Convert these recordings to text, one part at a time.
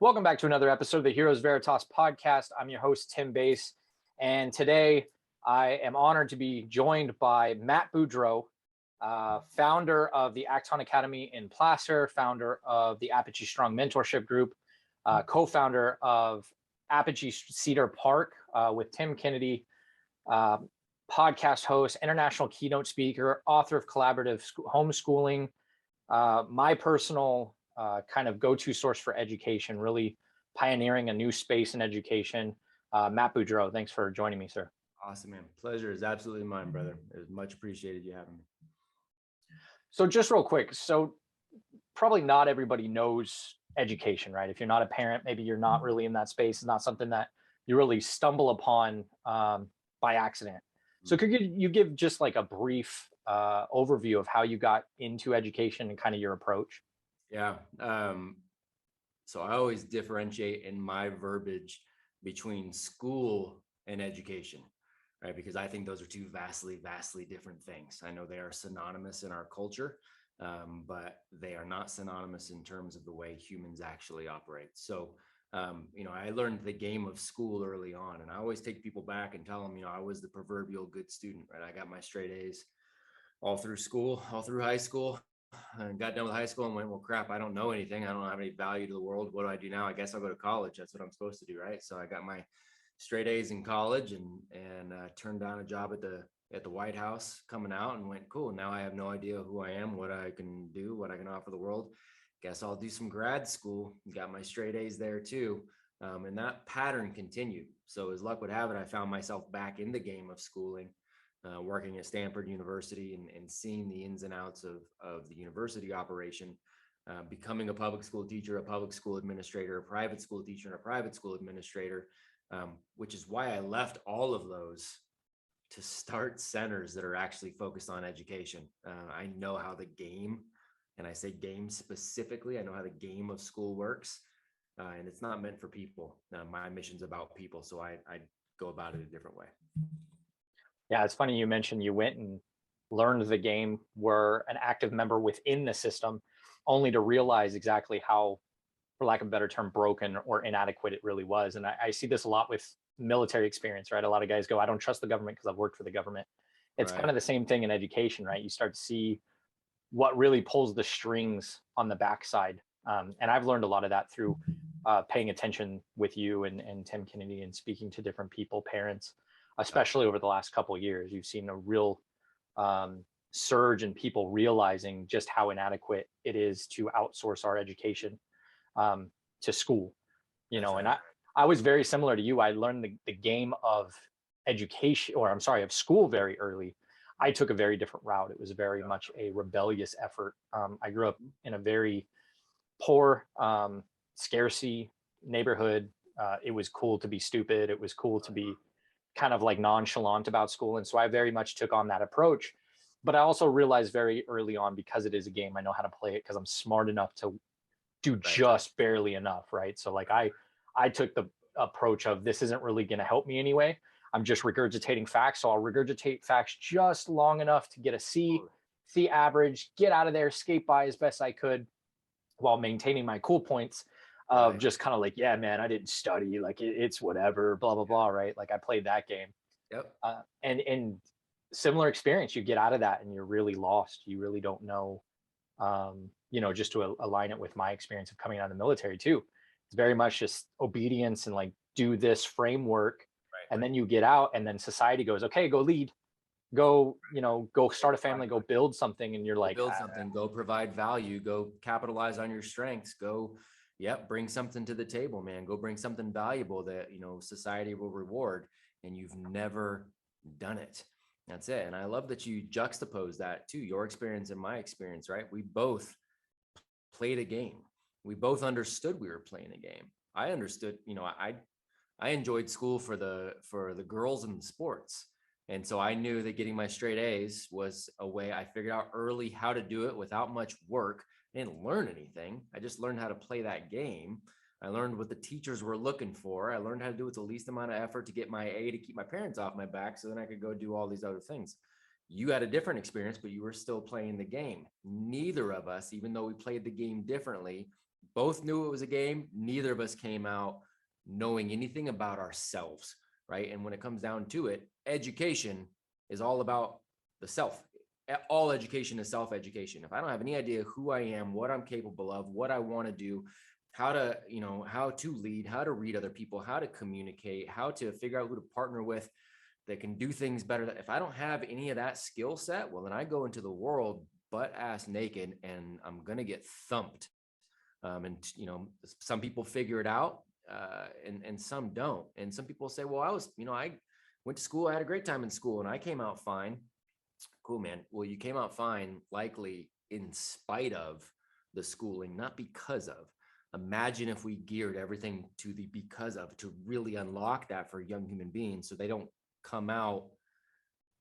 Welcome back to another episode of the Heroes Veritas podcast. I'm your host, Tim Bass, and today I am honored to be joined by Matt Beudreau, founder of the Acton Academy in Placer, founder of the Apogee Strong mentorship group, co-founder of Apogee Cedar Park with Tim Kennedy, podcast host, international keynote speaker, author of collaborative homeschooling, my personal kind of go-to source for education, really pioneering a new space in education. Matt Beudreau, thanks for joining me, sir. Awesome, man. Pleasure is absolutely mine, brother. It was much appreciated you having me. So just real quick, so probably not everybody knows education, right? If you're not a parent, maybe you're not really in that space. It's not something that you really stumble upon by accident. So could you give just like a brief overview of how you got into education and kind of your approach? Yeah. So I always differentiate in my verbiage between school and education, right? Because I think those are two vastly different things. I know they are synonymous in our culture, but they are not synonymous in terms of the way humans actually operate. So, I learned the game of school early on, and I always take people back and tell them, I was the proverbial good student, right? I got my straight A's all through school, all through high school. And got done with high school and went, well, crap, I don't know anything. I don't have any value to the world. What do I do now? I guess I'll go to college. That's what I'm supposed to do, right? So I got my straight A's in college and turned down a job at the White House coming out and went, cool. Now I have no idea who I am, what I can do, what I can offer the world. Guess I'll do some grad school. Got my straight A's there too. And that pattern continued. So as luck would have it, I found myself back in the game of schooling. Working at Stanford University and seeing the ins and outs of the university operation, becoming a public school teacher, a public school administrator, a private school teacher, and a private school administrator, which is why I left all of those to start centers that are actually focused on education. I know how the game, and I say game specifically, I know how the game of school works, and it's not meant for people. My mission's about people, so I go about it a different way. Yeah, it's funny you mentioned you went and learned the game, were an active member within the system, only to realize exactly how, for lack of a better term, broken or inadequate it really was. And I see this a lot with military experience, right? A lot of guys go, I don't trust the government because I've worked for the government. It's Right. kind of the same thing in education, right? You start to see what really pulls the strings on the backside. And I've learned a lot of that through paying attention with you and Tim Kennedy and speaking to different people, parents, especially over the last couple of years. You've seen a real surge in people realizing just how inadequate it is to outsource our education to school, and I was very similar to you. I learned the game of education, or I'm sorry, of school very early. I took a very different route. It was very much a rebellious effort. I grew up in a very poor, scarcity neighborhood. It was cool to be stupid. It was cool to be kind of like nonchalant about school. And so I very much took on that approach. But I also realized very early on, because it is a game, I know how to play it because I'm smart enough to do just barely enough, right? So like I took the approach of, this isn't really going to help me anyway. I'm just regurgitating facts. So I'll regurgitate facts just long enough to get a C average, get out of there, skate by as best I could while maintaining my cool points of just kind of like, yeah, man, I didn't study, like it's whatever, blah, blah, blah, right? Like I played that game. Yep. And similar experience, you get out of that and you're really lost. You really don't know, just to align it with my experience of coming out of the military too. It's very much just obedience and like, do this framework. And then you get out and then society goes, okay, go lead, go start a family, go build something. And you're like, build something, go provide value, go capitalize on your strengths, go, bring something to the table, man, go bring something valuable that, society will reward. And you've never done it. That's it. And I love that you juxtapose that to your experience and my experience, right? We both played a game. We both understood we were playing a game. I understood, I enjoyed school for the girls and the sports. And so I knew that getting my straight A's was a way. I figured out early how to do it without much work. I didn't learn anything. I just learned how to play that game. I learned what the teachers were looking for. I learned how to do it with the least amount of effort to get my A, to keep my parents off my back, so then I could go do all these other things. You had a different experience, but you were still playing the game. Neither of us, even though we played the game differently, both knew it was a game. Neither of us came out knowing anything about ourselves, right? And when it comes down to it, education is all about the self. All education is self-education. If I don't have any idea who I am, what I'm capable of, what I want to do, how to, how to lead, how to read other people, how to communicate, how to figure out who to partner with that can do things better. If I don't have any of that skill set, well, then I go into the world butt ass naked and I'm going to get thumped. And some people figure it out, and some don't. And some people say, well, I went to school. I had a great time in school and I came out fine. Cool, man. Well, you came out fine, likely in spite of the schooling, not because of. Imagine if we geared everything to the because of, to really unlock that for young human beings so they don't come out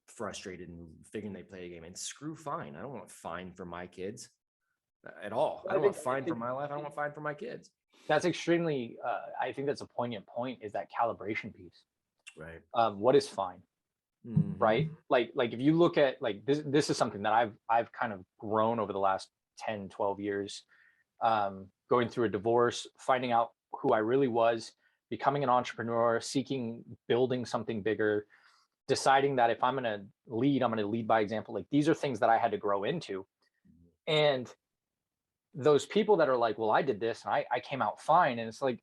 frustrated and figuring they play a game. And screw fine. I don't want fine for my kids at all. I don't want fine for my life. I don't want fine for my kids. That's extremely, I think that's a poignant point, is that calibration piece. Right. What is fine? Right? Like if you look at like this is something that I've kind of grown over the last 10, 12 years, going through a divorce, finding out who I really was, becoming an entrepreneur, building something bigger, deciding that if I'm going to lead by example. Like these are things that I had to grow into. And those people that are like, well, I did this and I came out fine. And it's like,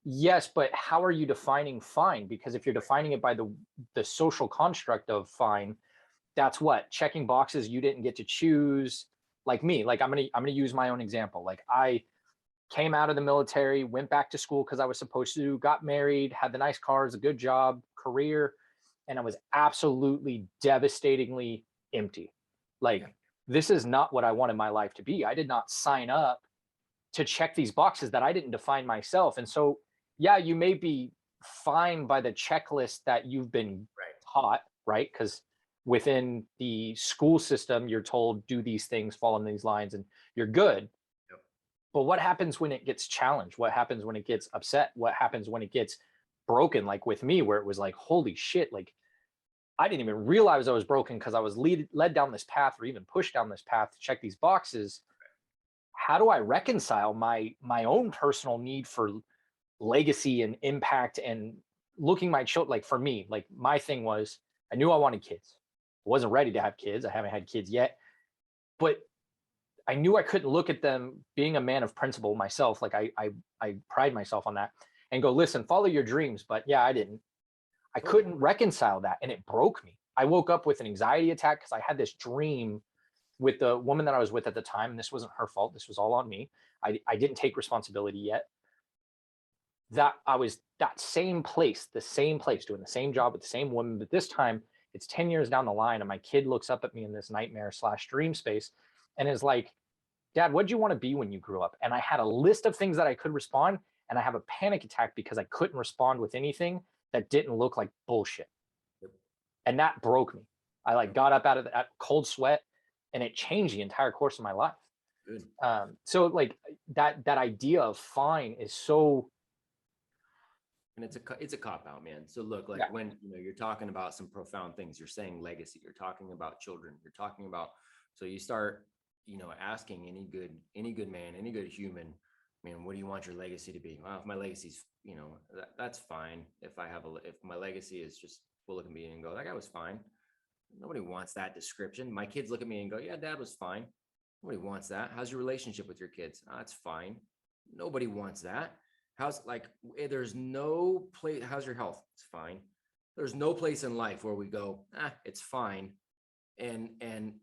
yes, but how are you defining fine? Because if you're defining it by the social construct of fine, that's what, checking boxes you didn't get to choose. Like me, like I'm gonna use my own example. Like I came out of the military, went back to school because I was supposed to, got married, had the nice cars, a good job, career, and I was absolutely devastatingly empty. Like this is not what I wanted my life to be. I did not sign up to check these boxes that I didn't define myself. And so, yeah, you may be fine by the checklist that you've been taught, right? Because within the school system, you're told do these things, fall in these lines, and you're good. Yep. But what happens when it gets challenged? What happens when it gets upset? What happens when it gets broken? Like with me, where it was like, holy shit, like I didn't even realize I was broken because I was led down this path or even pushed down this path to check these boxes. How do I reconcile my own personal need for legacy and impact and looking my children? Like for me, like my thing was, I knew I wanted kids. I wasn't ready to have kids. I haven't had kids yet, but I knew I couldn't look at them, being a man of principle myself. Like I pride myself on that, and go, listen, follow your dreams. But yeah, I didn't. I couldn't reconcile that, and it broke me. I woke up with an anxiety attack because I had this dream with the woman that I was with at the time, and this wasn't her fault. This was all on me. I didn't take responsibility yet. That I was that same place, doing the same job with the same woman, but this time it's 10 years down the line, and my kid looks up at me in this nightmare/dream space and is like, Dad, what'd you want to be when you grew up? And I had a list of things that I could respond, and I have a panic attack because I couldn't respond with anything that didn't look like bullshit. And that broke me. I like got up out of that cold sweat, and it changed the entire course of my life. So like that idea of fine is so, and it's a cop out, man. So look, like when you're talking about some profound things, you're saying legacy, you're talking about children, you're talking about, so you start asking any good man, any good human, man, what do you want your legacy to be? Well, if my legacy's that's fine. If my legacy is just we'll look at me and go, that guy was fine. Nobody wants that description. My kids look at me and go, yeah, Dad was fine. Nobody wants that. How's your relationship with your kids? It's fine. Nobody wants that. There's no place. How's your health? It's fine. There's no place in life where we go, it's fine. And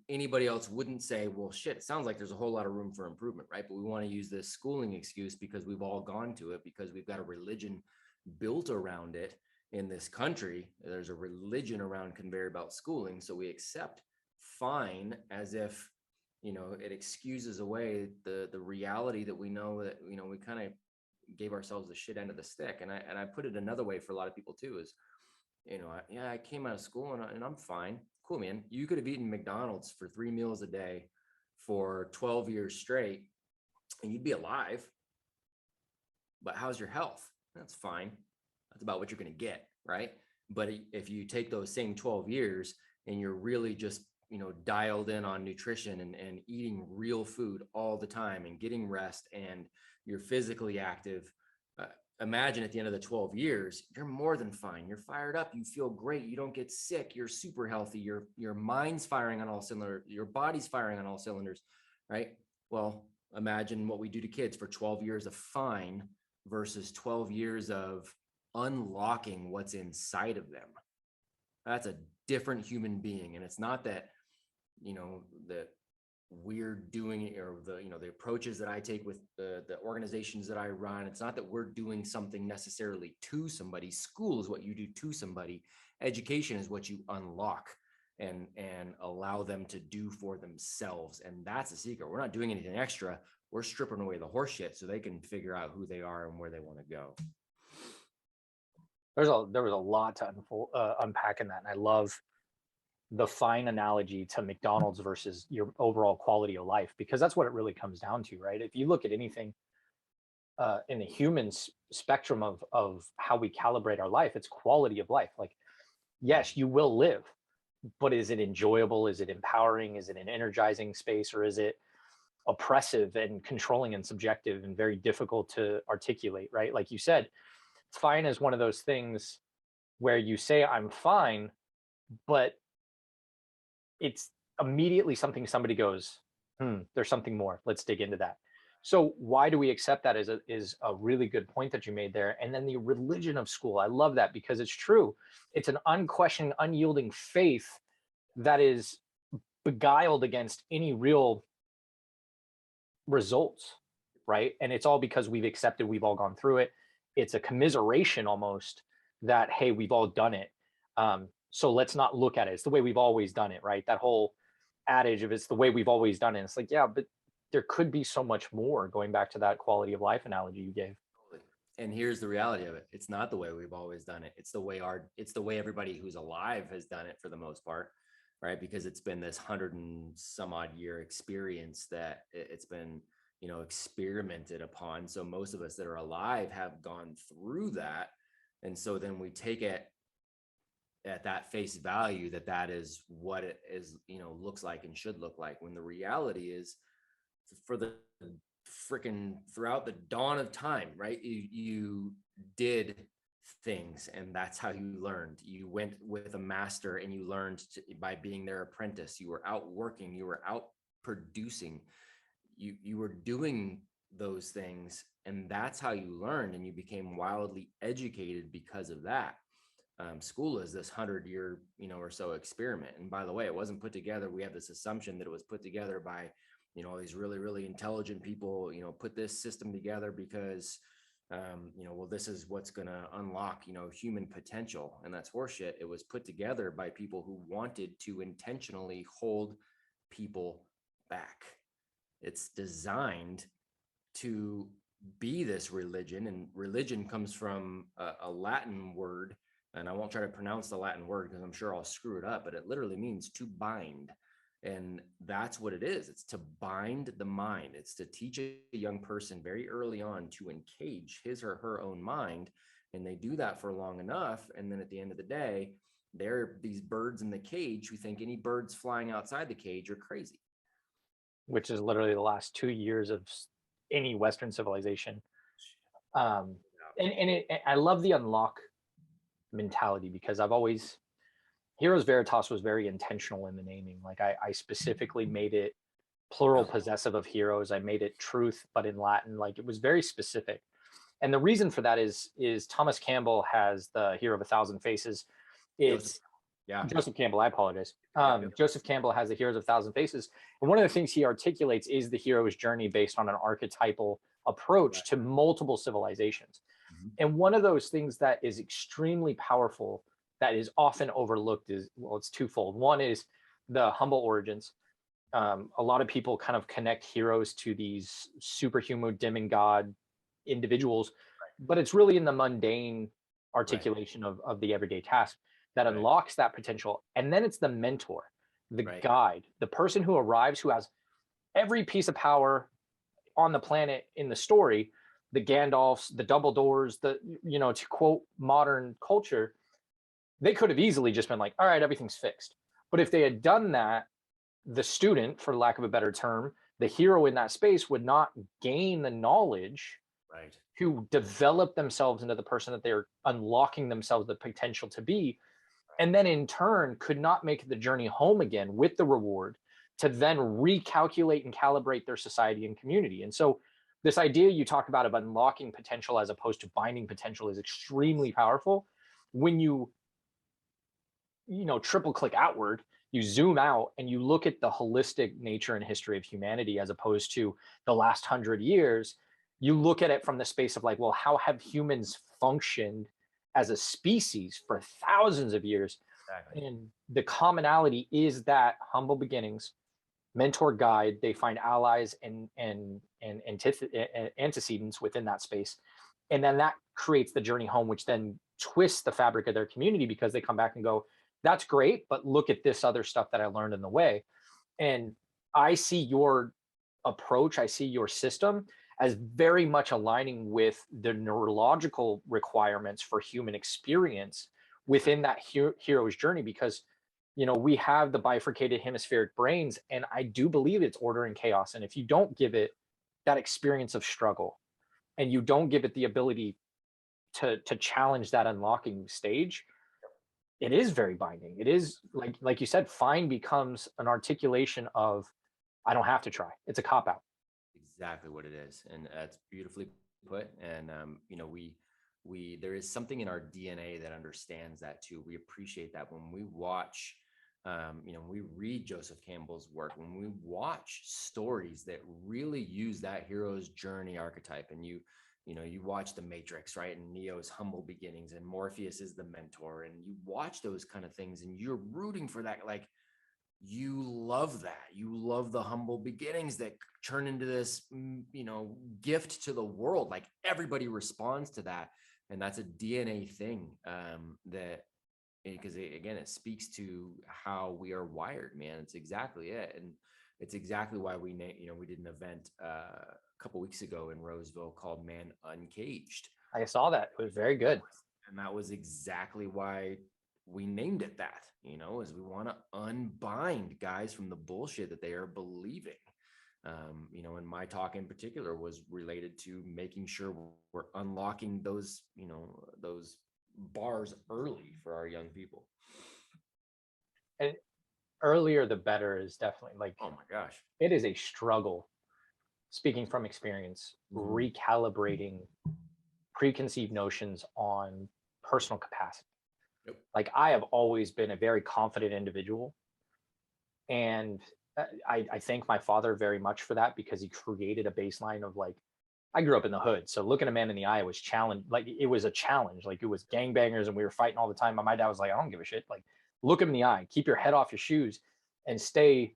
anybody else wouldn't say, well, shit, it sounds like there's a whole lot of room for improvement, right? But we want to use this schooling excuse because we've all gone to it, because we've got a religion built around it in this country. There's a religion around conveyor belt schooling. So we accept fine as if, it excuses away the reality that we know that, we kind of gave ourselves the shit end of the stick. And I put it another way for a lot of people too, is, I came out of school and I'm fine. Cool, man. You could have eaten McDonald's for 3 meals a day for 12 years straight and you'd be alive. But how's your health? That's fine. That's about what you're going to get, right? But if you take those same 12 years and you're really just, dialed in on nutrition and eating real food all the time and getting rest, and you're physically active, imagine at the end of the 12 years, you're more than fine. You're fired up. You feel great. You don't get sick. You're super healthy. Your mind's firing on all cylinders. Your body's firing on all cylinders, right? Well, imagine what we do to kids for 12 years of fine versus 12 years of unlocking what's inside of them. That's a different human being. And it's not that, that we're doing it, or the approaches that I take with the organizations that I run. It's not that we're doing something necessarily to somebody. School is what you do to somebody. Education is what you unlock and allow them to do for themselves. And that's the secret. We're not doing anything extra. We're stripping away the horse shit so they can figure out who they are and where they want to go. There was a lot to unpack in that. And I love the fine analogy to McDonald's versus your overall quality of life, because that's what it really comes down to, right? If you look at anything in the human spectrum of how we calibrate our life, it's quality of life. Like, yes, you will live, but is it enjoyable? Is it empowering? Is it an energizing space, or is it oppressive and controlling and subjective and very difficult to articulate, right? Like you said, fine is one of those things where you say I'm fine, but it's immediately somebody goes, there's something more. Let's dig into that. So why do we accept that is a really good point that you made there. And then the religion of school, I love that, because it's true. It's an unquestioning, unyielding faith that is beguiled against any real results, right? And it's all because we've accepted, we've all gone through it. It's a commiseration almost that, hey, we've all done it. So let's not look at it. It's the way we've always done it, right? That whole adage of it's the way we've always done it. It's like, yeah, but there could be so much more, going back to that quality of life analogy you gave. And here's the reality of it. It's not the way we've always done it. It's the way everybody who's alive has done it for the most part, right? Because it's been this 100 and some odd year experience that it's been, experimented upon. So most of us that are alive have gone through that. And so then we take it at that face value that is what it is, looks like and should look like, when the reality is, for the freaking throughout the dawn of time, right? You did things, and that's how you learned. You went with a master and you learned by being their apprentice. You were out working, you were out producing, you were doing those things, and that's how you learned, and you became wildly educated because of that. School is this 100-year, or so experiment. And by the way, it wasn't put together. We have this assumption that it was put together by, all these really, really intelligent people, put this system together because, well, this is what's going to unlock, human potential. And that's horseshit. It was put together by people who wanted to intentionally hold people back. It's designed to be this religion, and religion comes from a Latin word. And I won't try to pronounce the Latin word because I'm sure I'll screw it up, but it literally means to bind. And that's what it is. It's to bind the mind. It's to teach a young person very early on to encage his or her own mind. And they do that for long enough. And then at the end of the day, they're these birds in the cage who think any birds flying outside the cage are crazy. Which is literally the last 2 years of any Western civilization. I love the unlock mentality, because Heroes Veritas was very intentional in the naming. Like I specifically made it plural possessive of heroes. I made it truth, but in Latin. Like it was very specific. And the reason for that is Thomas Campbell has the Hero of a Thousand Faces. It's Joseph Campbell, I apologize. Joseph Campbell has the Heroes of a Thousand Faces. And one of the things he articulates is the hero's journey based on an archetypal approach to multiple civilizations. And one of those things that is extremely powerful that is often overlooked is, well, it's twofold. One is the humble origins. A lot of people kind of connect heroes to these superhuman demigod individuals, but it's really in the mundane articulation of the everyday task that unlocks that potential. And then it's the mentor, the guide, the person who arrives, who has every piece of power on the planet in the story, the Gandalfs, the Dumbledores, to quote modern culture, they could have easily just been like, all right, everything's fixed. But if they had done that, the student, for lack of a better term, the hero in that space would not gain the knowledge Right. to develop themselves into the person that they're unlocking themselves the potential to be, and then in turn could not make the journey home again with the reward to then recalculate and calibrate their society and community. And so this idea you talk about of unlocking potential as opposed to binding potential is extremely powerful. When you triple click outward, you zoom out and you look at the holistic nature and history of humanity as opposed to the last 100 years. You look at it from the space of like, well, how have humans functioned as a species for thousands of years? Exactly. And the commonality is that humble beginnings, mentor guide, they find allies and antecedents within that space, and then that creates the journey home, which then twists the fabric of their community because they come back and go, that's great, but look at this other stuff that I learned in the way. And I see your approach, I see your system as very much aligning with the neurological requirements for human experience within that hero's journey, because we have the bifurcated hemispheric brains, and I do believe it's order and chaos. And if you don't give it that experience of struggle, and you don't give it the ability to challenge that unlocking stage, it is very binding. It is like you said, fine becomes an articulation of I don't have to try. It's a cop out. Exactly what it is, and that's beautifully put. And we there is something in our DNA that understands that too. We appreciate that when we watch, we read Joseph Campbell's work, when we watch stories that really use that hero's journey archetype, and you watch The Matrix, right? And Neo's humble beginnings, and Morpheus is the mentor, and you watch those kind of things, and you're rooting for that, like you love that. You love the humble beginnings that turn into this, gift to the world. Like everybody responds to that. And that's a DNA thing, that, because again, it speaks to how we are wired, man. It's exactly it. And it's exactly why we did an event a couple weeks ago in Roseville called Man Uncaged. I saw that. It was very good. And that was exactly why we named it that, is we want to unbind guys from the bullshit that they are believing. And my talk in particular was related to making sure we're unlocking those bars early for our young people. And earlier the better is definitely like, Oh my gosh, it is a struggle, speaking from experience, recalibrating preconceived notions on personal capacity. Yep. Like I have always been a very confident individual, and I thank my father very much for that, because he created a baseline of like, I grew up in the hood, so looking a man in the eye was challenge. Like it was a challenge. Like it was gangbangers, and we were fighting all the time. But my dad was like, I don't give a shit. Like look him in the eye, keep your head off your shoes, and stay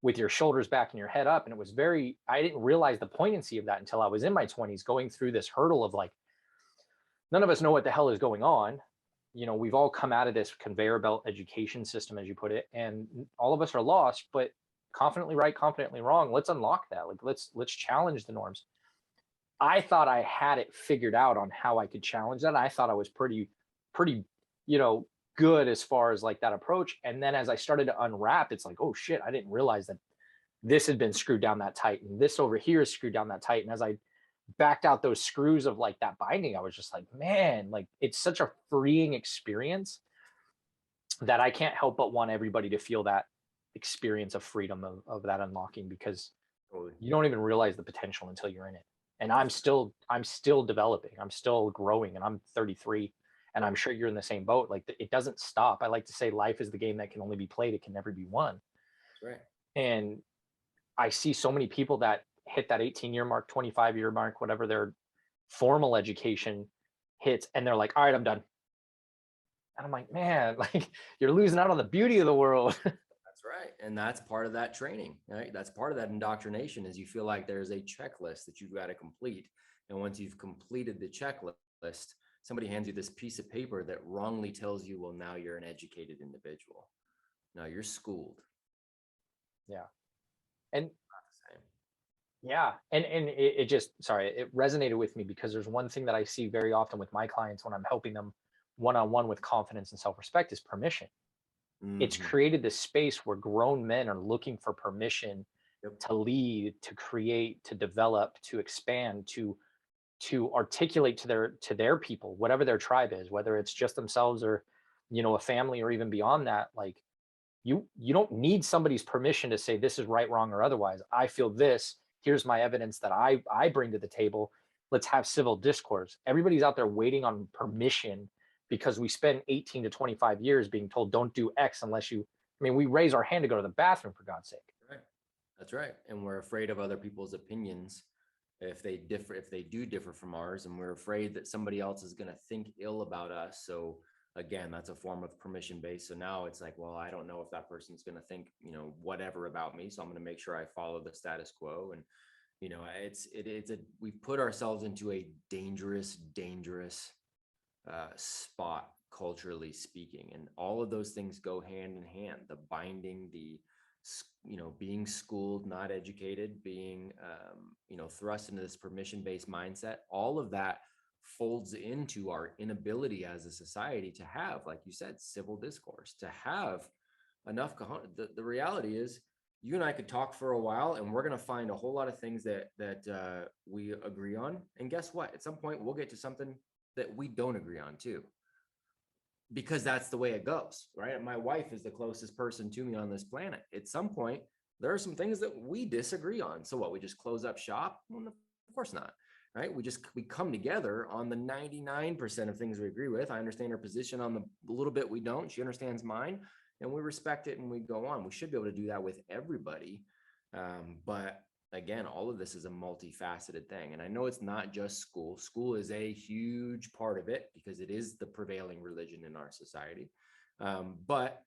with your shoulders back and your head up. And it was very. I didn't realize the poignancy of that until I was in my 20s, going through this hurdle of like, none of us know what the hell is going on. We've all come out of this conveyor belt education system, as you put it, and all of us are lost, but confidently right, confidently wrong. Let's unlock that. Like let's challenge the norms. I thought I had it figured out on how I could challenge that. I thought I was pretty, good as far as like that approach. And then as I started to unwrap, it's like, oh shit, I didn't realize that this had been screwed down that tight, and this over here is screwed down that tight. And as I backed out those screws of like that binding, I was just like, man, like it's such a freeing experience that I can't help but want everybody to feel that experience of freedom of that unlocking, because totally. you don't even realize the potential until you're in it. And I'm still developing, I'm still growing, and I'm 33, and I'm sure you're in the same boat. Like it doesn't stop. I like to say life is the game that can only be played, it can never be won. That's right. And I see so many people that hit that 18-year mark, 25-year mark, whatever their formal education hits, and they're like, all right, I'm done. And I'm like, man, like you're losing out on the beauty of the world. That's right. And that's part of that training, right? That's part of that indoctrination, is you feel like there's a checklist that you've got to complete. And once you've completed the checklist, somebody hands you this piece of paper that wrongly tells you, well, now you're an educated individual. Now you're schooled. Yeah. And Not the same. yeah, and it just, sorry, it resonated with me because there's one thing that I see very often with my clients when I'm helping them one-on-one with confidence and self-respect is permission. It's Mm-hmm. created this space where grown men are looking for permission Yep. to lead, to create, to develop, to expand, to articulate to their people, whatever their tribe is, whether it's just themselves or, a family or even beyond that. Like, you don't need somebody's permission to say this is right, wrong, or otherwise. I feel this. Here's my evidence that I bring to the table. Let's have civil discourse. Everybody's out there waiting on permission because we spend 18 to 25 years being told don't do X unless you. I mean, we raise our hand to go to the bathroom, for God's sake. Right. That's right. And we're afraid of other people's opinions if they differ, if they do differ from ours, and we're afraid that somebody else is going to think ill about us. So again, that's a form of permission based. So now it's like, well, I don't know if that person's going to think, whatever about me. So I'm going to make sure I follow the status quo. And, we've put ourselves into a dangerous spot, culturally speaking, and all of those things go hand in hand. The binding, being schooled, not educated, being thrust into this permission based mindset, all of that folds into our inability as a society to have, like you said, civil discourse, to have enough the reality is, you and I could talk for a while and we're going to find a whole lot of things that we agree on, and guess what, at some point we'll get to something that we don't agree on too, because that's the way it goes, right? My wife is the closest person to me on this planet. At some point, there are some things that we disagree on. So what, we just close up shop? Well, of course not, right? We come together on the 99% of things we agree with. I understand her position on the little bit we don't. She understands mine, and we respect it and we go on. We should be able to do that with everybody. But again, all of this is a multifaceted thing. And I know it's not just school. School is a huge part of it because it is the prevailing religion in our society. But,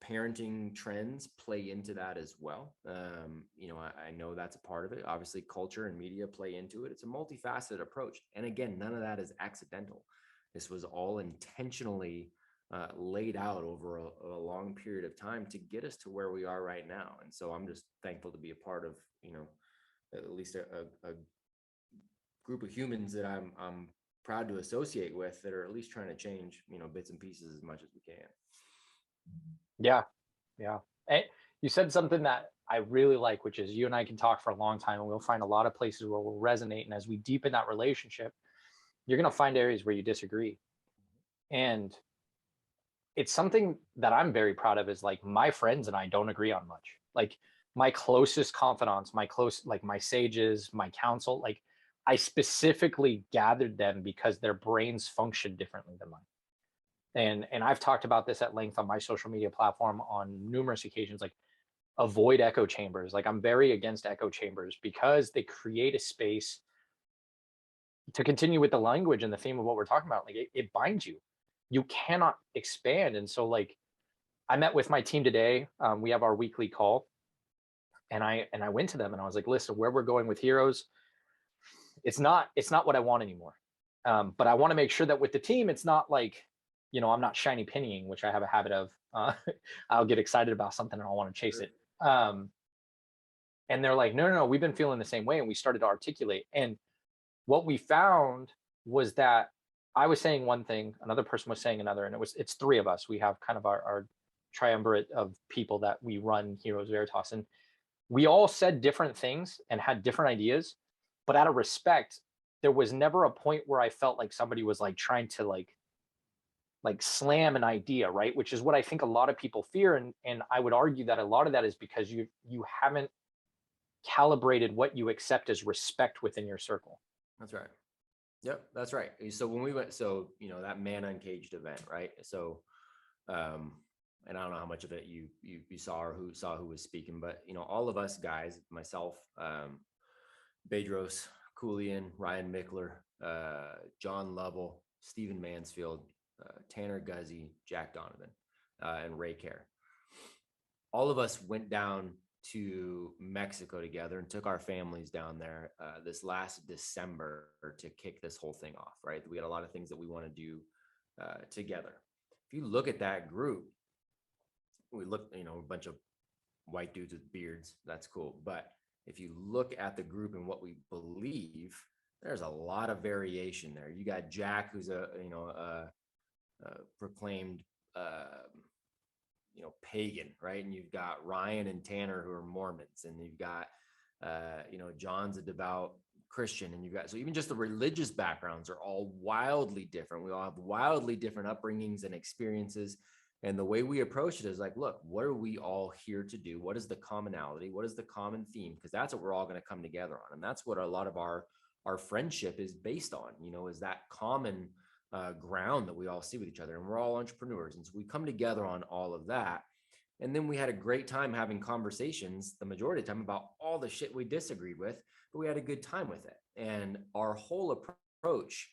parenting trends play into that as well. I know that's a part of it. Obviously, culture and media play into it. It's a multifaceted approach. And again, none of that is accidental. This was all intentionally laid out over a long period of time to get us to where we are right now. And so I'm just thankful to be a part of, at least a group of humans that I'm proud to associate with, that are at least trying to change, bits and pieces as much as we can. Yeah, yeah. And you said something that I really like, which is you and I can talk for a long time and we'll find a lot of places where we'll resonate. And as we deepen that relationship, you're going to find areas where you disagree. And it's something that I'm very proud of, is like my friends and I don't agree on much. Like my closest confidants, like my sages, my counsel, like I specifically gathered them because their brains function differently than mine. And I've talked about this at length on my social media platform on numerous occasions. Like, avoid echo chambers. Like, I'm very against echo chambers because they create a space, to continue with the language and the theme of what we're talking about. Like, it binds you. You cannot expand. And so, like, I met with my team today. We have our weekly call, and I went to them and I was like, listen, where we're going with heroes, it's not what I want anymore. But I want to make sure that with the team, it's not like, I'm not shiny pennying, which I have a habit of. I'll get excited about something and I'll want to chase it. And they're like, no, no, no, we've been feeling the same way. And we started to articulate. And what we found was that I was saying one thing, another person was saying another, and it's three of us. We have kind of our triumvirate of people that we run Heroes Veritas, and we all said different things and had different ideas, but out of respect, there was never a point where I felt like somebody was like trying to like slam an idea, right? Which is what I think a lot of people fear, and I would argue that a lot of that is because you haven't calibrated what you accept as respect within your circle. That's right. Yep, that's right. So when we went, that Man Uncaged event, right? So, and I don't know how much of it you saw or who was speaking, but all of us guys, myself, Beudreau, Coolian, Ryan Mickler, John Lovell, Stephen Mansfield, Tanner Guzzi, Jack Donovan, and Ray Kerr. All of us went down to Mexico together and took our families down there this last December to kick this whole thing off, right? We had a lot of things that we want to do together. If you look at that group, we look, a bunch of white dudes with beards. That's cool. But if you look at the group and what we believe, there's a lot of variation there. You got Jack, who's a proclaimed pagan, right? And you've got Ryan and Tanner who are Mormons, and you've got John's a devout Christian, and you've got, so even just the religious backgrounds are all wildly different. We all have wildly different upbringings and experiences. And the way we approach it is like, look, what are we all here to do? What is the commonality? What is the common theme? Because that's what we're all going to come together on. And that's what a lot of our friendship is based on, is that common ground that we all see with each other. And we're all entrepreneurs. And so we come together on all of that. And then we had a great time having conversations the majority of the time about all the shit we disagreed with, but we had a good time with it. And our whole approach,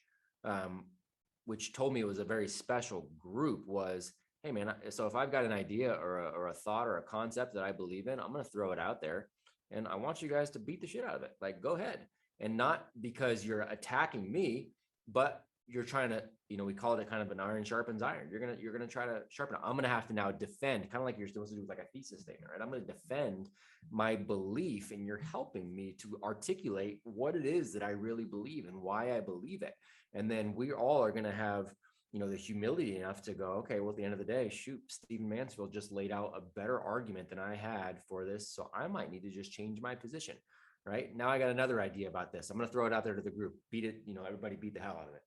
which told me it was a very special group, was, hey man, so if I've got an idea or a thought or a concept that I believe in, I'm going to throw it out there, and I want you guys to beat the shit out of it. Like, go ahead. And not because you're attacking me, but you're trying to, we call it kind of an iron sharpens iron. You're going to try to sharpen it. I'm going to have to now defend, kind of like you're supposed to do with like a thesis statement, right? I'm going to defend my belief, and you're helping me to articulate what it is that I really believe and why I believe it. And then we all are going to have, the humility enough to go, okay, well, at the end of the day, shoot, Stephen Mansfield just laid out a better argument than I had for this. So I might need to just change my position, right? Now I got another idea about this. I'm going to throw it out there to the group, beat it, everybody beat the hell out of it.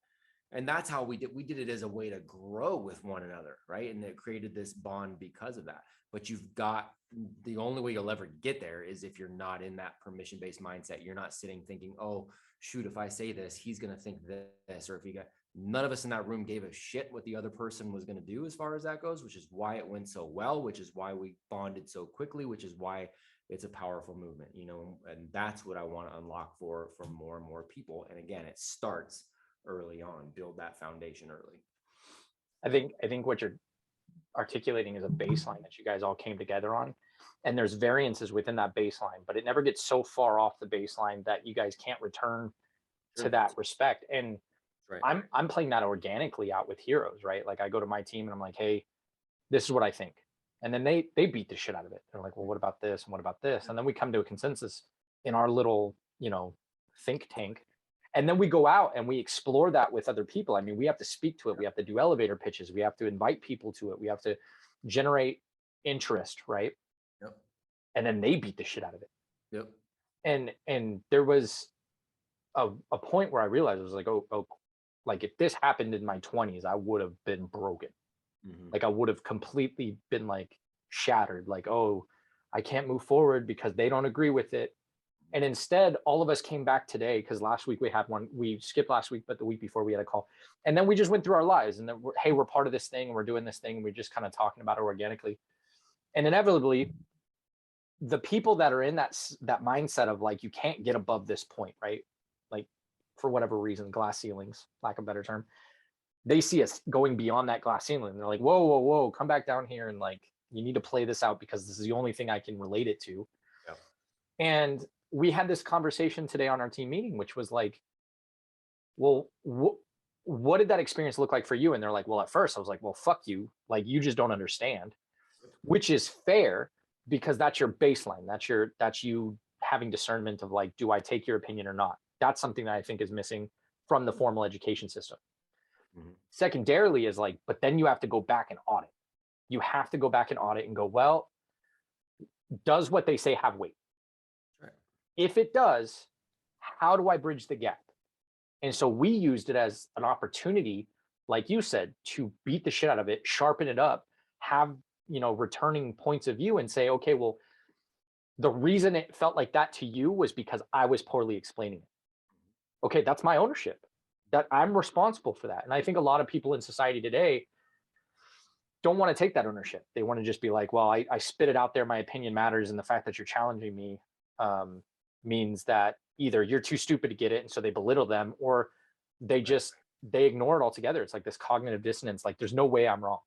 And that's how we did it as a way to grow with one another, right? And it created this bond because of that. But the only way you'll ever get there is if you're not in that permission-based mindset. You're not sitting thinking, oh, shoot, if I say this, he's going to think this, or if none of us in that room gave a shit what the other person was going to do as far as that goes, which is why it went so well, which is why we bonded so quickly, which is why it's a powerful movement, and that's what I want to unlock for more and more people. And again, it starts early on, build that foundation early. I think what you're articulating is a baseline that you guys all came together on, and there's variances within that baseline, but it never gets so far off the baseline that you guys can't return to that respect. And right. I'm playing that organically out with heroes, right? Like I go to my team and I'm like, hey, this is what I think. And then they beat the shit out of it. They're like, well, what about this? And what about this? And then we come to a consensus in our little, think tank. And then we go out and we explore that with other people. I mean, we have to speak to it. We have to do elevator pitches. We have to invite people to it. We have to generate interest, right? Yep. And then they beat the shit out of it. Yep. And there was a point where I realized, I was like, oh, like if this happened in my 20s, I would have been broken. Mm-hmm. Like I would have completely been like shattered, like, oh, I can't move forward because they don't agree with it. And instead, all of us came back today, because last week we skipped last week, but the week before we had a call. And then we just went through our lives, and then hey, we're part of this thing, and we're doing this thing, and we're just kind of talking about it organically. And inevitably, the people that are in that mindset of like, you can't get above this point, right? Like for whatever reason, glass ceilings, lack of a better term, they see us going beyond that glass ceiling. They're like, whoa, come back down here. And like, you need to play this out because this is the only thing I can relate it to. Yep. And we had this conversation today on our team meeting, which was like, well, what did that experience look like for you? And they're like, well, at first I was like, well, fuck you. Like, you just don't understand, which is fair because that's your baseline. That's you having discernment of like, do I take your opinion or not? That's something that I think is missing from the formal education system. Mm-hmm. Secondarily is like, but then you have to go back and audit. You have to go back and audit and go, well, does what they say have weight? Right. If it does, how do I bridge the gap? And so we used it as an opportunity, like you said, to beat the shit out of it, sharpen it up, have, returning points of view and say, okay, well, the reason it felt like that to you was because I was poorly explaining it. Okay, that's my ownership. That I'm responsible for that. And I think a lot of people in society today don't want to take that ownership. They want to just be like, well, I spit it out there. My opinion matters. And the fact that you're challenging me means that either you're too stupid to get it, and so they belittle them, or they ignore it altogether. It's like this cognitive dissonance. Like, there's no way I'm wrong.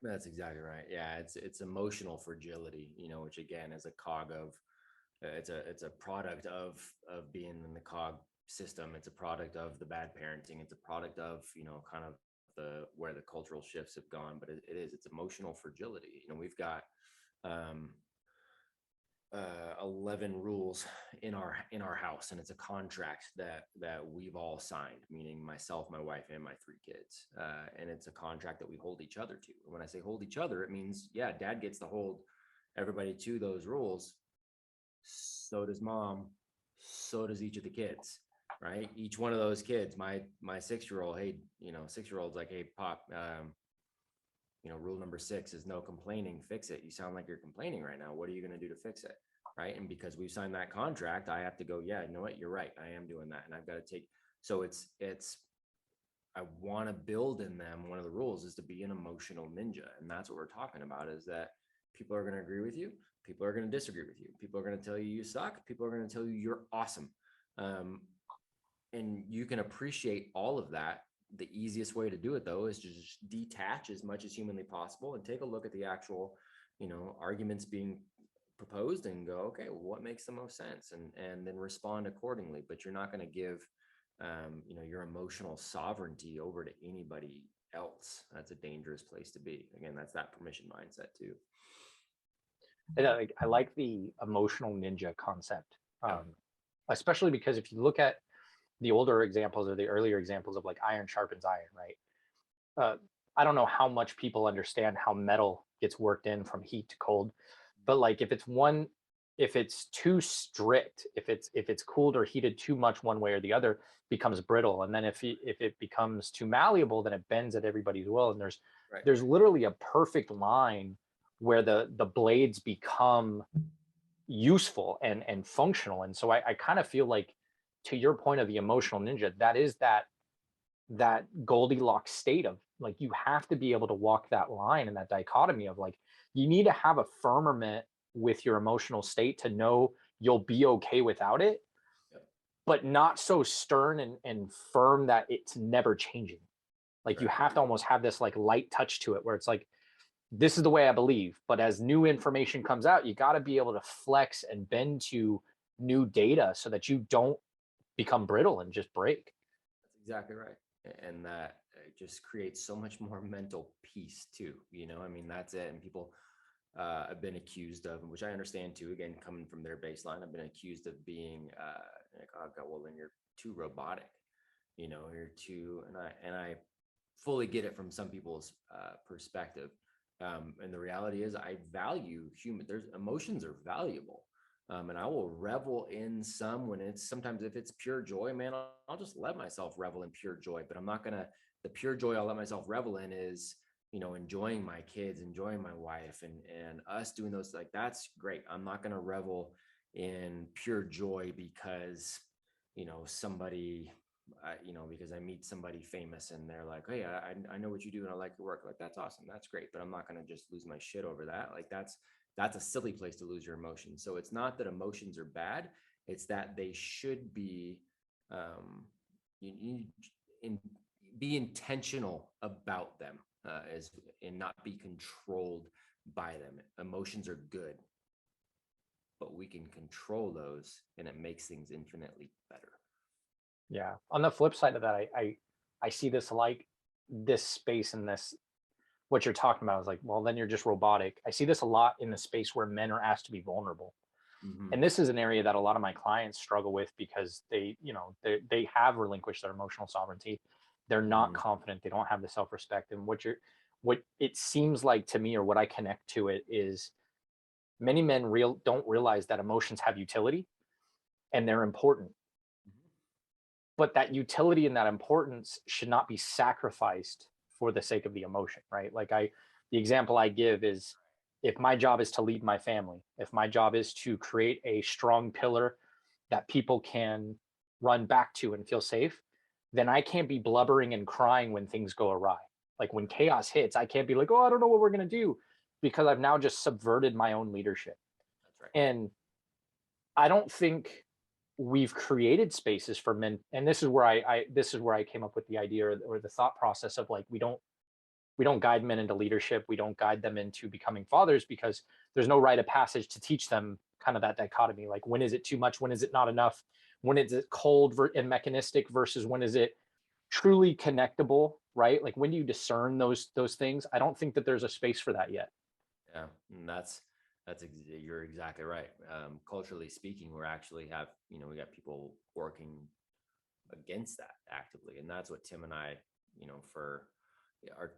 That's exactly right. Yeah, it's emotional fragility, which again is a cog of, it's a product of being in the cog system. It's a product of the bad parenting. It's a product of, kind of where the cultural shifts have gone. But it's emotional fragility. We've got a 11 rules in our house, and it's a contract that we've all signed, meaning myself, my wife, and my 3 kids. And it's a contract that we hold each other to. And when I say hold each other, it means, yeah, dad gets to hold everybody to those rules. So does mom. So does each of the kids, right? Each one of those kids, my 6-year-old, hey, 6-year-old's like, hey, Pop, rule number 6 is no complaining, fix it. You sound like you're complaining right now. What are you going to do to fix it? Right. And because we've signed that contract, I have to go, yeah, you know what? You're right. I am doing that. And I've got to take, so I want to build in them. One of the rules is to be an emotional ninja. And that's what we're talking about, is that people are going to agree with you. People are going to disagree with you. People are going to tell you you suck. People are going to tell you you're awesome. And you can appreciate all of that. The easiest way to do it, though, is to just detach as much as humanly possible and take a look at the actual, arguments being proposed and go, okay, well, what makes the most sense? And then respond accordingly. But you're not going to give, your emotional sovereignty over to anybody else. That's a dangerous place to be. Again, that's that permission mindset too. And I like the emotional ninja concept, especially because if you look at the older examples or the earlier examples of like iron sharpens iron, right? I don't know how much people understand how metal gets worked in from heat to cold, but like if it's too strict, if it's cooled or heated too much one way or the other, becomes brittle. And then if it becomes too malleable, then it bends at everybody's will. And there's literally a perfect line where the blades become useful and functional. And so I kind of feel like, to your point of the emotional ninja, that is that Goldilocks state of like, you have to be able to walk that line and that dichotomy of like, you need to have a firmament with your emotional state to know you'll be okay without it, but not so stern and firm that it's never changing. Like you have to almost have this like light touch to it where it's like, this is the way I believe, but as new information comes out, you got to be able to flex and bend to new data so that you don't become brittle and just break. That's exactly right. And that just creates so much more mental peace too. That's it. And people have been accused of, which I understand too, again, coming from their baseline, I've been accused of being like, oh God, well, then you're too robotic, you're too, and I fully get it from some people's perspective. And the reality is I value emotions are valuable. And I will revel in some when sometimes if it's pure joy, man, I'll just let myself revel in pure joy, but the pure joy I'll let myself revel in is, enjoying my kids, enjoying my wife and us doing those, like, that's great. I'm not going to revel in pure joy because, somebody, because I meet somebody famous and they're like, hey, I know what you do and I like your work. Like, that's awesome. That's great. But I'm not going to just lose my shit over that. Like that's a silly place to lose your emotions. So it's not that emotions are bad. It's that they should be, be intentional about them, and not be controlled by them. Emotions are good, but we can control those and it makes things infinitely better. Yeah. On the flip side of that, I see this like this space in this, what you're talking about is like, well, then you're just robotic. I see this a lot in the space where men are asked to be vulnerable. Mm-hmm. And this is an area that a lot of my clients struggle with because they have relinquished their emotional sovereignty. They're not confident. They don't have the self-respect. And what it seems like to me, or what I connect to it, is many men don't realize that emotions have utility and they're important. But that utility and that importance should not be sacrificed for the sake of the emotion, right? Like the example I give is, if my job is to lead my family, if my job is to create a strong pillar that people can run back to and feel safe, then I can't be blubbering and crying when things go awry. Like when chaos hits, I can't be like, oh, I don't know what we're going to do, because I've now just subverted my own leadership. That's right. And I don't think we've created spaces for men. And this is where I came up with the idea, or the thought process of like, we don't guide men into leadership. We don't guide them into becoming fathers, because there's no rite of passage to teach them kind of that dichotomy. Like, when is it too much? When is it not enough? When is it cold and mechanistic versus when is it truly connectable, right? Like, when do you discern those things? I don't think that there's a space for that yet. Yeah. And You're exactly right. Culturally speaking, we're actually have, we got people working against that actively. And that's what Tim and I, for our,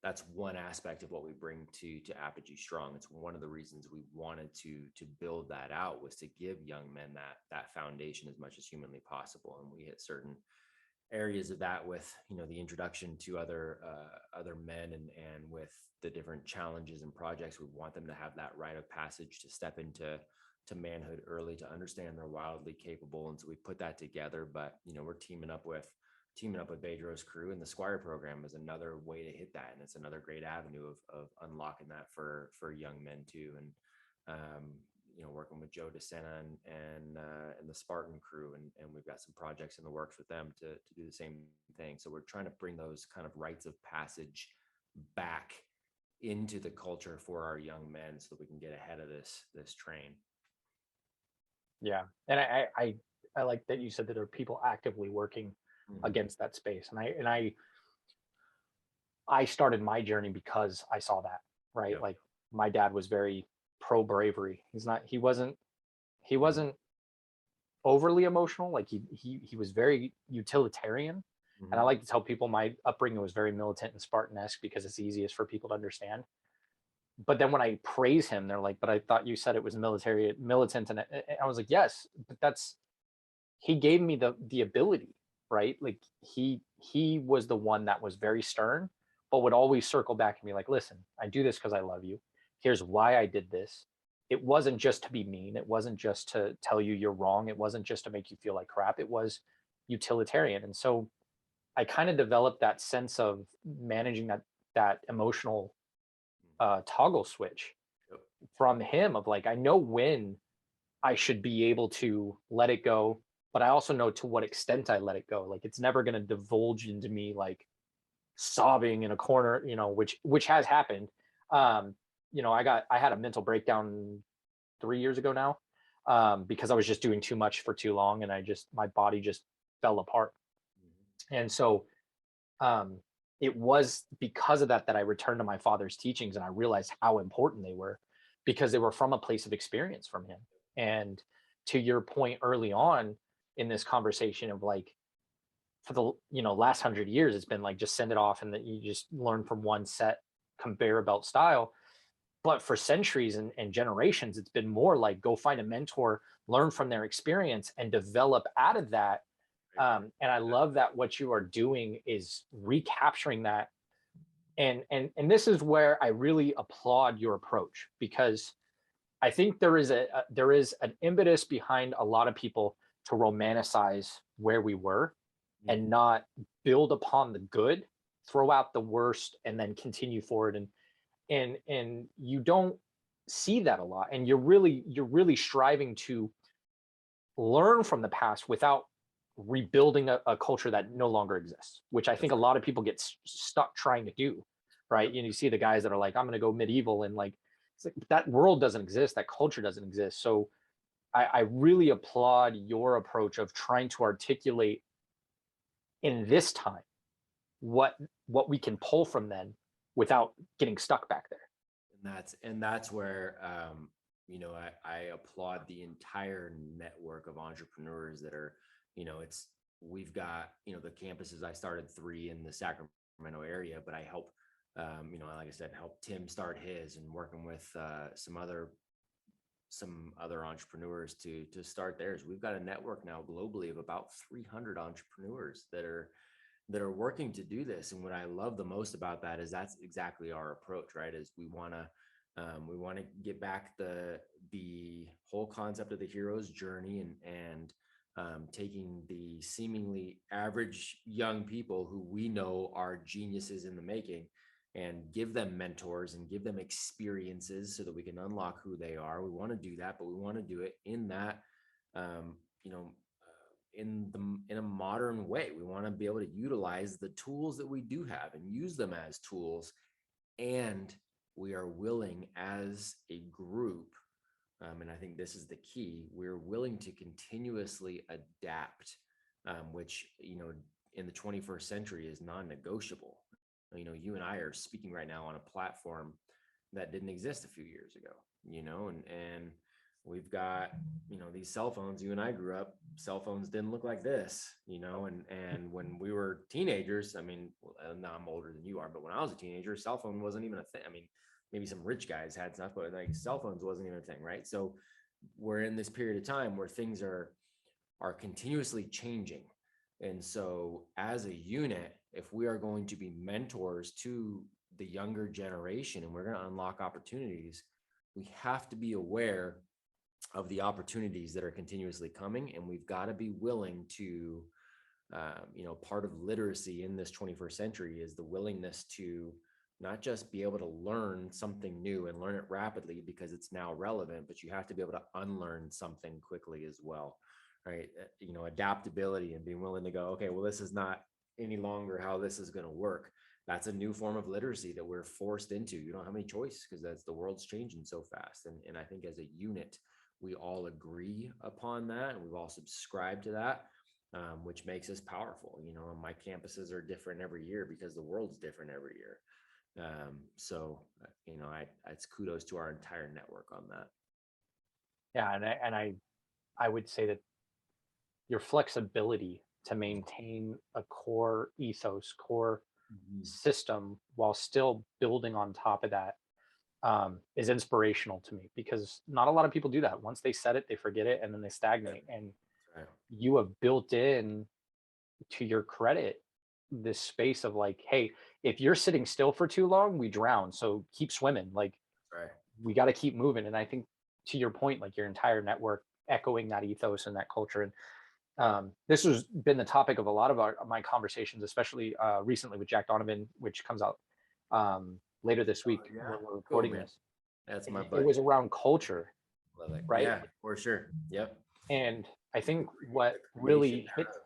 that's one aspect of what we bring to Apogee Strong. It's one of the reasons we wanted to build that out, was to give young men that foundation as much as humanly possible. And we hit certain areas of that with, the introduction to other men, and with the different challenges and projects. We want them to have that rite of passage to step into manhood early, to understand they're wildly capable. And so we put that together. But we're teaming up with Beudreau's crew, and the Squire program is another way to hit that, and it's another great avenue of unlocking that for young men too. And working with Joe DeSena and the Spartan crew, and we've got some projects in the works with them to do the same thing. So we're trying to bring those kind of rites of passage back into the culture for our young men, so that we can get ahead of this train. Yeah, and I like that you said that there are people actively working against that space, and I started my journey because I saw that, right? Yep. Like, my dad was very pro bravery. He wasn't overly emotional. Like, he was very utilitarian. And I like to tell people my upbringing was very militant and Spartan-esque, because it's easiest for people to understand. But then when I praise him, they're like, "But I thought you said it was militant." And I was like, "Yes, but he gave me the ability, right? Like, he was the one that was very stern, but would always circle back and be like, 'Listen, I do this because I love you. Here's why I did this. It wasn't just to be mean. It wasn't just to tell you you're wrong. It wasn't just to make you feel like crap. It was utilitarian.'" And so I kind of developed that sense of managing that emotional toggle switch Yep. from him, of like, I know when I should be able to let it go, but I also know to what extent I let it go. Like, it's never going to divulge into me like sobbing in a corner, which has happened. I had a mental breakdown 3 years ago now, because I was just doing too much for too long, and my body just fell apart. And so it was because of that I returned to my father's teachings, and I realized how important they were, because they were from a place of experience from him. And to your point early on in this conversation of like, for the last 100 years, it's been like, just send it off and that you just learn from one set conveyor belt style. But for centuries and generations, it's been more like, go find a mentor, learn from their experience, and develop out of that. And I love that what you are doing is recapturing that. And this is where I really applaud your approach, because I think there is an impetus behind a lot of people to romanticize where we were and not build upon the good, throw out the worst, and then continue forward. And you don't see that a lot. And you're really striving to learn from the past without rebuilding a culture that no longer exists, which I think a lot of people get stuck trying to do, right? You see the guys that are like, I'm going to go medieval, and like, it's like, that world doesn't exist, that culture doesn't exist. So I really applaud your approach of trying to articulate in this time what we can pull from then without getting stuck back there. And that's where I applaud the entire network of entrepreneurs that are, we've got, the campuses. I started 3 in the Sacramento area, but I help, like I said, help Tim start his, and working with some other entrepreneurs to start theirs. We've got a network now globally of about 300 entrepreneurs that are working to do this. And what I love the most about that is that's exactly our approach, right? Is we want to get back the whole concept of the hero's journey, and taking the seemingly average young people who we know are geniuses in the making, and give them mentors and give them experiences so that we can unlock who they are. We want to do that, but we want to do it in that, in a modern way. We want to be able to utilize the tools that we do have and use them as tools. And we are willing as a group, and I think this is the key, we're willing to continuously adapt, which, in the 21st century is non-negotiable. You and I are speaking right now on a platform that didn't exist a few years ago. and we've got, these cell phones. You and I grew up, cell phones didn't look like this, and when we were teenagers, I mean, now I'm older than you are, but when I was a teenager, cell phone wasn't even a thing. I mean, maybe some rich guys had stuff, but like cell phones wasn't even a thing, right? So we're in this period of time where things are continuously changing. And so as a unit, if we are going to be mentors to the younger generation and we're going to unlock opportunities, we have to be aware of the opportunities that are continuously coming. And we've got to be willing to, part of literacy in this 21st century is the willingness to not just be able to learn something new and learn it rapidly because it's now relevant, but you have to be able to unlearn something quickly as well, right? Adaptability and being willing to go, okay, well, this is not any longer how this is going to work. That's a new form of literacy that we're forced into. You don't have any choice because that's the world's changing so fast. And I think as a unit, we all agree upon that and we've all subscribed to that, which makes us powerful. My campuses are different every year because the world's different every year. So it's kudos to our entire network on that. Yeah, and I would say that your flexibility to maintain a core ethos, core system, while still building on top of that, is inspirational to me, because not a lot of people do that. Once they set it, they forget it, and then they stagnate. And Right. you have built in, to your credit, this space of like, hey, if you're sitting still for too long, we drown. So keep swimming. Like, Right. we got to keep moving. And I think, to your point, like your entire network echoing that ethos and that culture. And this has been the topic of a lot of my conversations, especially recently with Jack Donovan, which comes out later this week Yeah. when we're Cool, recording man. this. That's my It buddy. was around culture, Love it. right? Yeah, for sure. Yep. And I think what Creation really hit, thereof.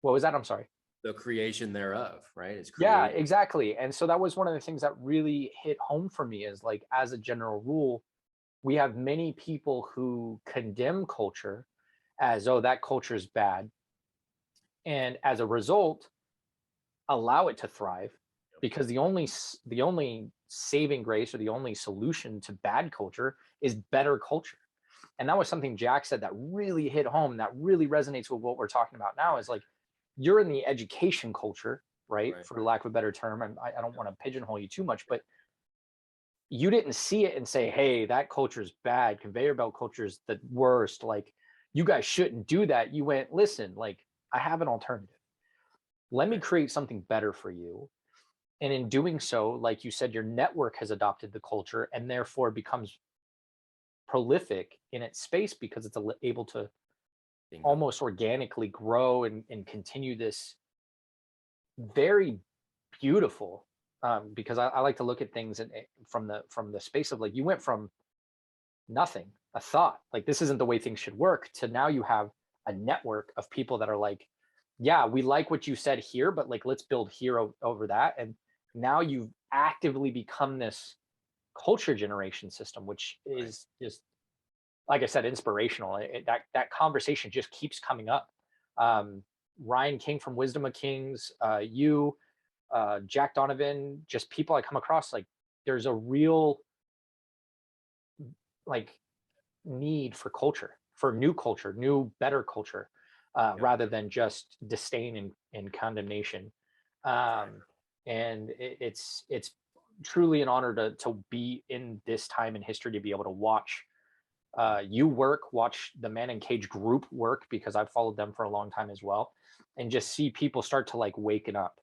what was that? I'm sorry. The creation thereof, right? Is Yeah, created. exactly. And so that was one of the things that really hit home for me, is like, as a general rule, we have many people who condemn culture as, oh, that culture is bad. And as a result, allow it to thrive, because the only saving grace, or the only solution to bad culture, is better culture. And that was something Jack said that really hit home, that really resonates with what we're talking about now. Is like, you're in the education culture, right, Right. for lack of a better term, and I don't want to pigeonhole you too much, but you didn't see it and say, hey, that culture is bad, conveyor belt culture is the worst, like, you guys shouldn't do that. You went, listen, like, I have an alternative. Let me Right. create something better for you. And in doing so, like you said, your network has adopted the culture and therefore becomes prolific in its space, because it's able to Bingo. almost organically grow and continue this very beautiful, because I like to look at things from the space of, like, you went from nothing, a thought, like, this isn't the way things should work, to now you have a network of people that are like, yeah, we like what you said here, but like, let's build here over that. And now you've actively become this culture generation system, which Right. is just, like I said, inspirational. That conversation just keeps coming up. um, Ryan King from Wisdom of Kings, you, Jack Donovan, just people I come across, like, there's a real, like, need for culture, for new culture, new, better culture, Yep. rather than just disdain and condemnation. Um, and it's truly an honor to be in this time in history, to be able to watch you work, watch the Man in Cage group work, because I've followed them for a long time as well, and just see people start to like waken up,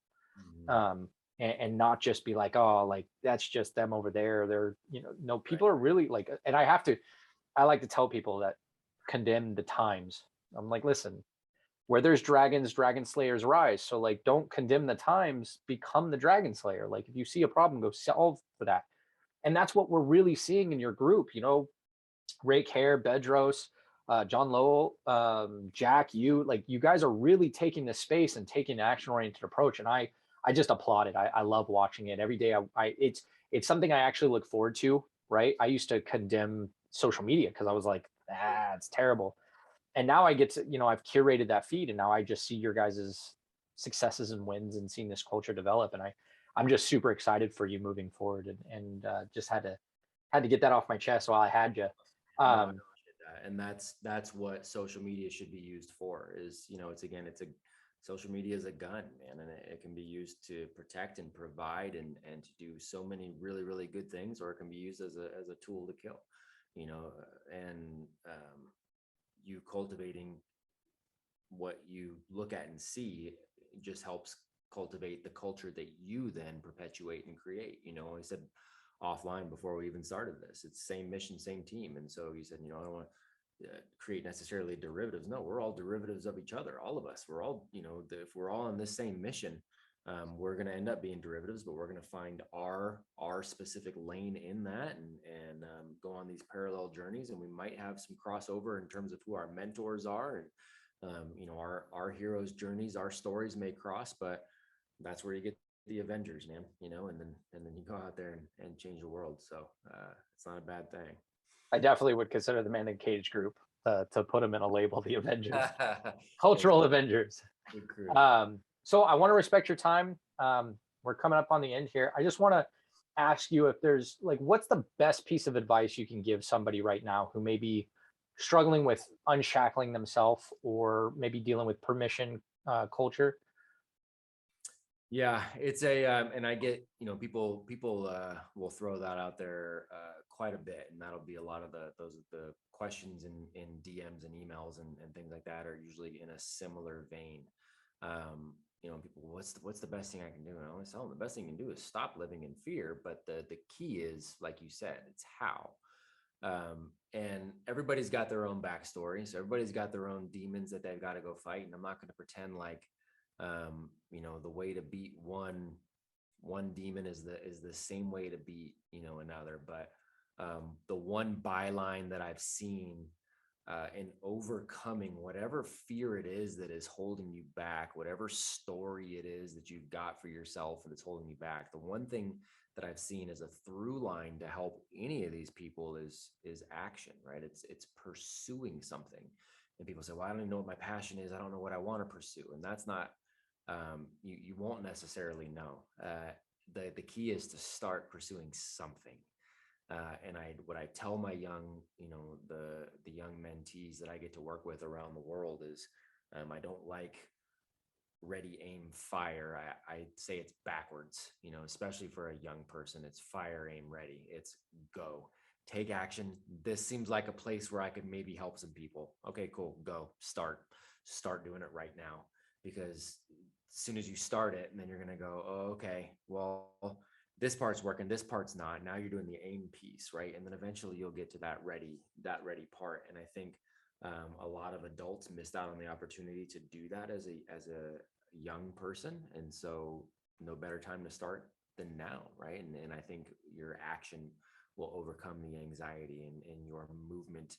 Mhm. and not just be like, oh, like, that's just them over there. They're, no, Right. people are really like, and I like to tell people that condemn the times. I'm like, listen, where there's dragons, dragon slayers rise. So like, don't condemn the times, become the dragon slayer. Like, if you see a problem, go solve for that. And that's what we're really seeing in your group. Ray Care, Bedros, John Lowell, Jack, you, like, you guys are really taking this space and taking an action oriented approach. And I just applaud it. I love watching it every day. It's something I actually look forward to. Right. I used to condemn social media because I was like, it's terrible. And now I get to, I've curated that feed, and now I just see your guys's successes and wins, and seeing this culture develop. And I'm just super excited for you moving forward, and just had to Had to get that off my chest while I had you. No, I Um, appreciate that. And that's what social media should be used for is, it's a social media is a gun, man, and it can be used to protect and provide and to do so many really, really good things, or it can be used as a tool to kill, and you cultivating what you look at and see just helps cultivate the culture that you then perpetuate and create. I said offline before we even started this, it's same mission, same team. And so you said, I don't want to create necessarily derivatives. No, we're all derivatives of each other. All of us, we're all, if we're all on this same mission, we're going to end up being derivatives, but we're going to find our specific lane in that and go on these parallel journeys. And we might have some crossover in terms of who our mentors are, and our heroes' journeys, our stories may cross, but that's where you get the Avengers, man. And then you go out there and change the world. So it's not a bad thing. I definitely would consider the Man in Cage group to put them in a label, the Avengers, Thanks. cultural Avengers. Good crew. So I want to respect your time. We're coming up on the end here. I just want to ask you if there's like, what's the best piece of advice you can give somebody right now who may be struggling with unshackling themselves or maybe dealing with permission culture? Yeah, it's and I get, people will throw that out there quite a bit, and that'll be a lot of the questions in DMs and emails and things like that are usually in a similar vein. People, what's the best thing I can do? And I always tell them the best thing you can do is stop living in fear. But the key is, like you said, it's how. And everybody's got their own backstory, so everybody's got their own demons that they've got to go fight. And I'm not going to pretend like the way to beat one demon is the same way to beat another. But the one byline that I've seen in overcoming whatever fear it is that is holding you back, whatever story it is that you've got for yourself that's holding you back, the one thing that I've seen as a through line to help any of these people is action, right? It's pursuing something. And people say, well, I don't even know what my passion is. I don't know what I want to pursue. And that's not, you won't necessarily know. The key is to start pursuing something. And what I tell my young, the young mentees that I get to work with around the world is, I don't like ready, aim, fire. I say it's backwards, especially for a young person. It's fire, aim, ready. It's go. Take action. This seems like a place where I could maybe help some people. Okay, cool. Go. Start doing it right now. Because as soon as you start it, and then you're going to go, oh, okay, well, this part's working, this part's not. Now you're doing the aim piece, right? And then eventually you'll get to that ready part. And I think a lot of adults missed out on the opportunity to do that as a young person. And so no better time to start than now, right? And I think your action will overcome the anxiety, and your movement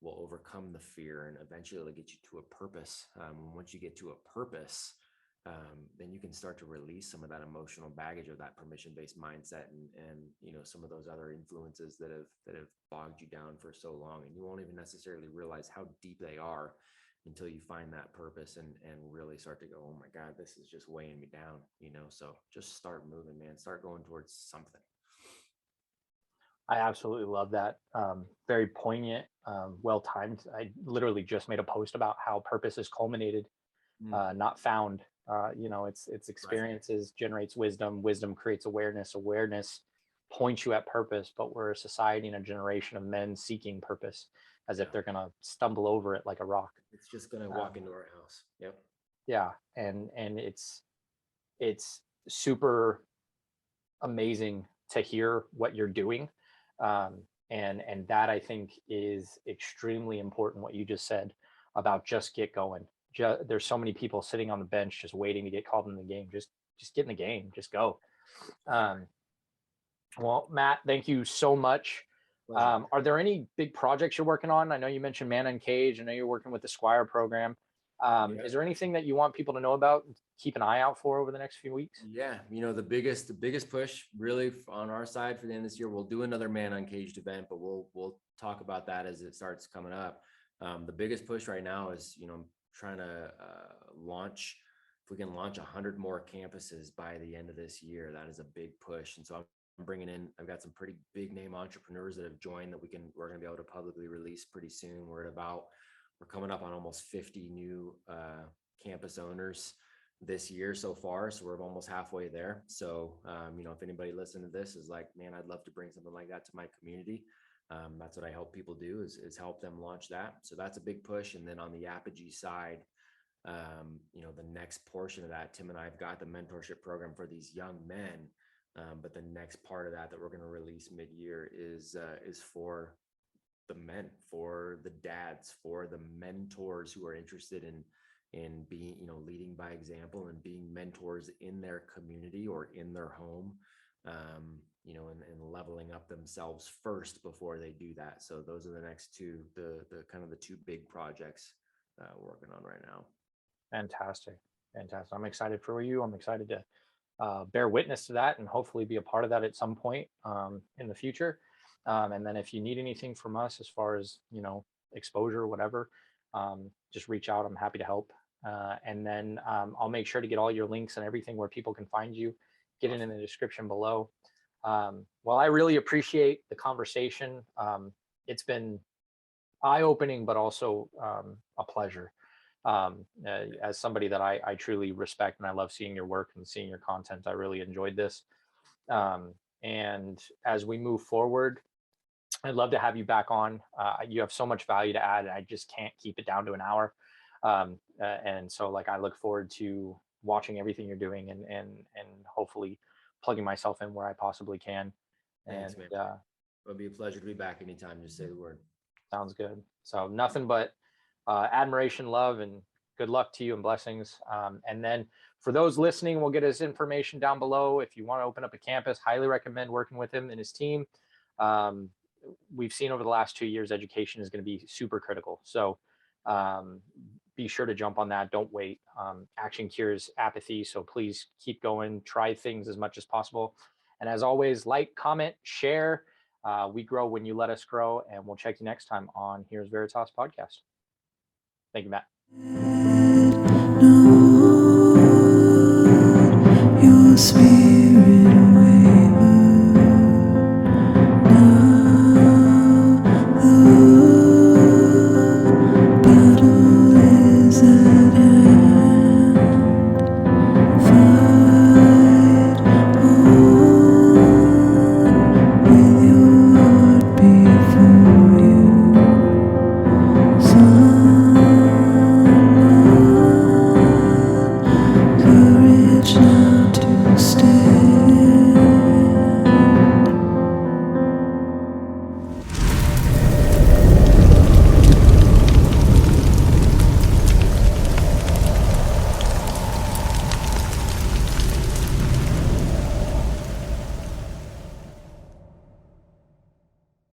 will overcome the fear, and eventually it'll get you to a purpose. Once you get to a purpose, then you can start to release some of that emotional baggage of that permission-based mindset and some of those other influences that have bogged you down for so long, and you won't even necessarily realize how deep they are until you find that purpose and really start to go, oh my God, this is just weighing me down, so just start moving, man. Start going towards something. I absolutely love that. Very poignant, well timed. I literally just made a post about how purpose is culminated, not found. It's experiences generates wisdom. Wisdom creates awareness. Awareness points you at purpose. But we're a society and a generation of men seeking purpose, as if they're gonna stumble over it like a rock. It's just gonna walk into our house. Yep. Yeah, and it's super amazing to hear what you're doing. And that I think is extremely important, what you just said about just get going. There's so many people sitting on the bench just waiting to get called in the game. Just get in the game, just go. Well, Matt, thank you so much. Are there any big projects you're working on? I know you mentioned Man Uncaged. I know you're working with the Squire program. Is there anything that you want people to know about, keep an eye out for over the next few weeks? Yeah, the biggest push really on our side for the end of this year, we'll do another Man Uncaged event, but we'll talk about that as it starts coming up. The biggest push right now is trying to launch. If we can launch 100 more campuses by the end of this year, that is a big push. And so I'm bringing in, I've got some pretty big name entrepreneurs that have joined that we're going to be able to publicly release pretty soon. We're coming up on almost 50 new campus owners this year so far. So we're almost halfway there. So, if anybody listening to this is like, man, I'd love to bring something like that to my community. That's what I help people do is help them launch that. So that's a big push. And then on the Apogee side, the next portion of that, Tim and I have got the mentorship program for these young men. But the next part of that we're going to release mid-year is for the men, for the dads, for the mentors who are interested in being, leading by example and being mentors in their community or in their home, and leveling up themselves first before they do that. So those are the next two, the kind of the two big projects we're working on right now. Fantastic. I'm excited for you. I'm excited to bear witness to that and hopefully be a part of that at some point in the future. And then if you need anything from us as far as, exposure or whatever, just reach out. I'm happy to help. And then I'll make sure to get all your links and everything where people can find you, get it in the description below. Well, I really appreciate the conversation. It's been eye-opening, but also a pleasure. As somebody that I truly respect and I love seeing your work and seeing your content, I really enjoyed this. And as we move forward, I'd love to have you back on. You have so much value to add, and I just can't keep it down to an hour. And so I look forward to watching everything you're doing and hopefully plugging myself in where I possibly can. Thanks, And man. It'll be a pleasure to be back anytime. Just say the word. Sounds good. So nothing but admiration, love, and good luck to you and blessings. And then for those listening, we'll get his information down below. If you want to open up a campus, highly recommend working with him and his team. We've seen over the last 2 years, education is going to be super critical. So be sure to jump on that. Don't wait. Action cures apathy. So please keep going. Try things as much as possible. And as always, like, comment, share. We grow when you let us grow. And we'll check you next time on Here's Veritas Podcast. Thank you, Matt. Your spirit.